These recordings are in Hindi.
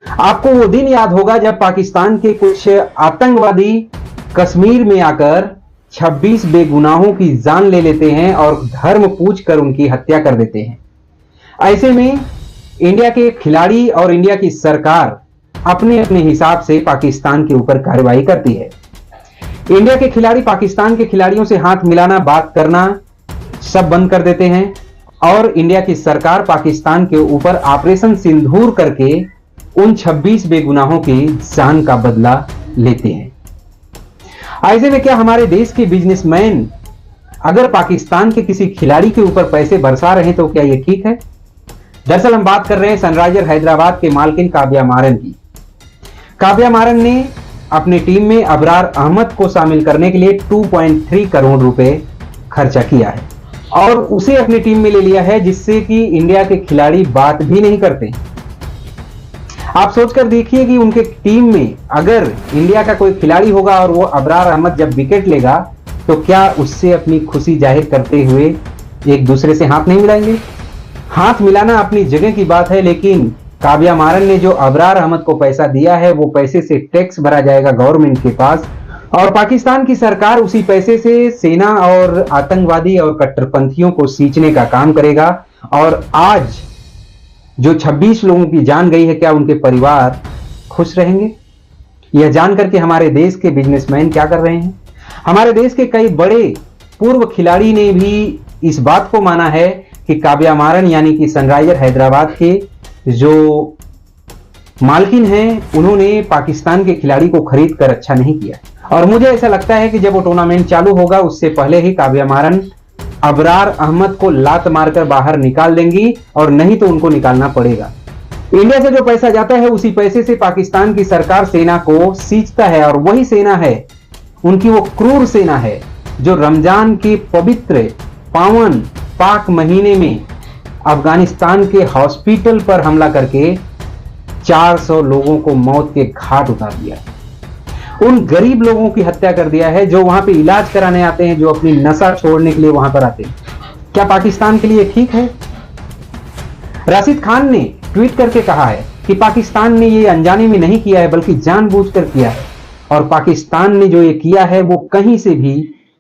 आपको वो दिन याद होगा जब पाकिस्तान के कुछ आतंकवादी कश्मीर में आकर 26 बेगुनाहों की जान ले लेते हैं और धर्म पूछ कर उनकी हत्या कर देते हैं। ऐसे में इंडिया के खिलाड़ी और इंडिया की सरकार अपने अपने हिसाब से पाकिस्तान के ऊपर कार्रवाई करती है। इंडिया के खिलाड़ी पाकिस्तान के खिलाड़ियों से हाथ मिलाना, बात करना सब बंद कर देते हैं और इंडिया की सरकार पाकिस्तान के ऊपर ऑपरेशन सिंदूर करके उन 26 बेगुनाहों की जान का बदला लेते हैं। ऐसे में क्या हमारे देश के बिजनेसमैन अगर पाकिस्तान के किसी खिलाड़ी के ऊपर पैसे बरसा रहे हैं तो क्या यह ठीक है? दरअसल हम बात कर रहे हैं सनराइजर हैदराबाद के मालकिन काव्या मारन की। काव्या मारन ने अपनी टीम में अबरार अहमद को शामिल करने के लिए 2.3 करोड़ रुपए खर्चा किया है और उसे अपनी टीम में ले लिया है, जिससे कि इंडिया के खिलाड़ी बात भी नहीं करते। आप सोचकर देखिए कि उनके टीम में अगर इंडिया का कोई खिलाड़ी होगा और वो अबरार अहमद जब विकेट लेगा तो क्या उससे अपनी खुशी जाहिर करते हुए एक दूसरे से हाथ नहीं मिलाएंगे? हाथ मिलाना अपनी जगह की बात है, लेकिन काव्या मारन ने जो अबरार अहमद को पैसा दिया है वो पैसे से टैक्स भरा जाएगा गवर्नमेंट के पास और पाकिस्तान की सरकार उसी पैसे से सेना और आतंकवादी और कट्टरपंथियों को सींचने का काम करेगा। और आज जो 26 लोगों की जान गई है, क्या उनके परिवार खुश रहेंगे? यह जानकर के हमारे देश के बिजनेसमैन क्या कर रहे हैं। हमारे देश के कई बड़े पूर्व खिलाड़ी ने भी इस बात को माना है कि काव्या मारन यानी कि सनराइजर हैदराबाद के जो मालकिन हैं उन्होंने पाकिस्तान के खिलाड़ी को खरीद कर अच्छा नहीं किया। और मुझे ऐसा लगता है कि जब वो टूर्नामेंट चालू होगा उससे पहले ही काव्या मारन अबरार अहमद को लात मारकर बाहर निकाल देंगी और नहीं तो उनको निकालना पड़ेगा। इंडिया से जो पैसा जाता है उसी पैसे से पाकिस्तान की सरकार सेना को सींचता है और वही सेना है, उनकी वो क्रूर सेना है जो रमजान के पवित्र पावन पाक महीने में अफगानिस्तान के हॉस्पिटल पर हमला करके 400 लोगों को मौत के घाट उतार दिया, उन गरीब लोगों की हत्या कर दिया है जो वहां पे इलाज कराने आते हैं, जो अपनी नशा छोड़ने के लिए वहां पर आते हैं। क्या पाकिस्तान के लिए ठीक है? राशिद खान ने ट्वीट करके कहा है कि पाकिस्तान ने ये अनजाने में नहीं किया है बल्कि जानबूझकर किया है और पाकिस्तान ने जो ये किया है वो कहीं से भी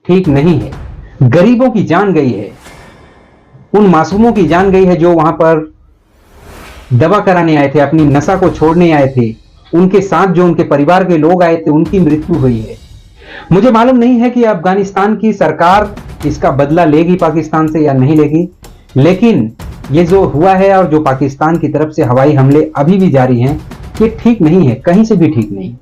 ठीक नहीं है। गरीबों की जान गई है, उन मासूमों की जान गई है जो वहां पर दवा कराने आए थे, अपनी नशा को छोड़ने आए थे, उनके साथ जो उनके परिवार के लोग आए थे उनकी मृत्यु हुई है। मुझे मालूम नहीं है कि अफगानिस्तान की सरकार इसका बदला लेगी पाकिस्तान से या नहीं लेगी, लेकिन ये जो हुआ है और जो पाकिस्तान की तरफ से हवाई हमले अभी भी जारी हैं ये ठीक नहीं है, कहीं से भी ठीक नहीं।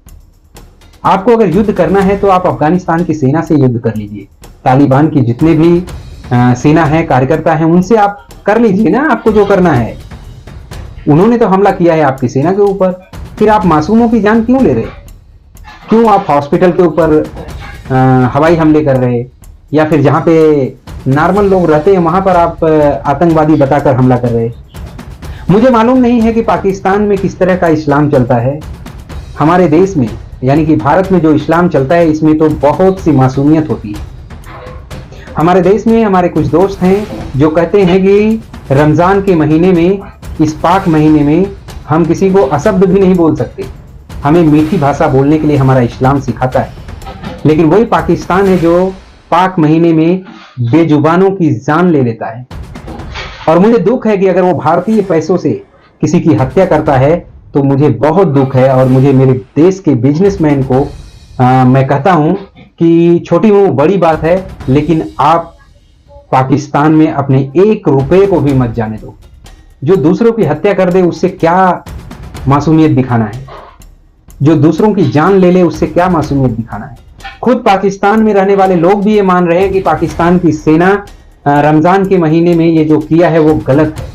आपको अगर युद्ध करना है तो आप अफगानिस्तान की सेना से युद्ध कर लीजिए, तालिबान की जितने भी सेना है, कार्यकर्ता हैं, उनसे आप कर लीजिए ना आपको जो करना है। उन्होंने तो हमला किया है आपकी सेना के ऊपर, फिर आप मासूमों की जान क्यों ले रहे? क्यों आप हॉस्पिटल के ऊपर हवाई हमले कर रहे, या फिर जहां पे नॉर्मल लोग रहते हैं वहां पर आप आतंकवादी बताकर हमला कर रहे? मुझे मालूम नहीं है कि पाकिस्तान में किस तरह का इस्लाम चलता है। हमारे देश में यानी कि भारत में जो इस्लाम चलता है इसमें तो बहुत सी मासूमियत होती है। हमारे देश में हमारे कुछ दोस्त हैं जो कहते हैं कि रमजान के महीने में, इस पाक महीने में हम किसी को अशब्द भी नहीं बोल सकते, हमें मीठी भाषा बोलने के लिए हमारा इस्लाम सिखाता है। लेकिन वही पाकिस्तान है जो पाक महीने में बेजुबानों की जान ले लेता है। और मुझे दुख है कि अगर वो भारतीय पैसों से किसी की हत्या करता है तो मुझे बहुत दुख है। और मुझे मेरे देश के बिजनेसमैन को मैं कहता हूं कि छोटी मुंह बड़ी बात है, लेकिन आप पाकिस्तान में अपने 1 रुपए को भी मत जाने दो। जो दूसरों की हत्या कर दे उससे क्या मासूमियत दिखाना है, जो दूसरों की जान ले ले उससे क्या मासूमियत दिखाना है। खुद पाकिस्तान में रहने वाले लोग भी ये मान रहे हैं कि पाकिस्तान की सेना रमजान के महीने में ये जो किया है वो गलत है।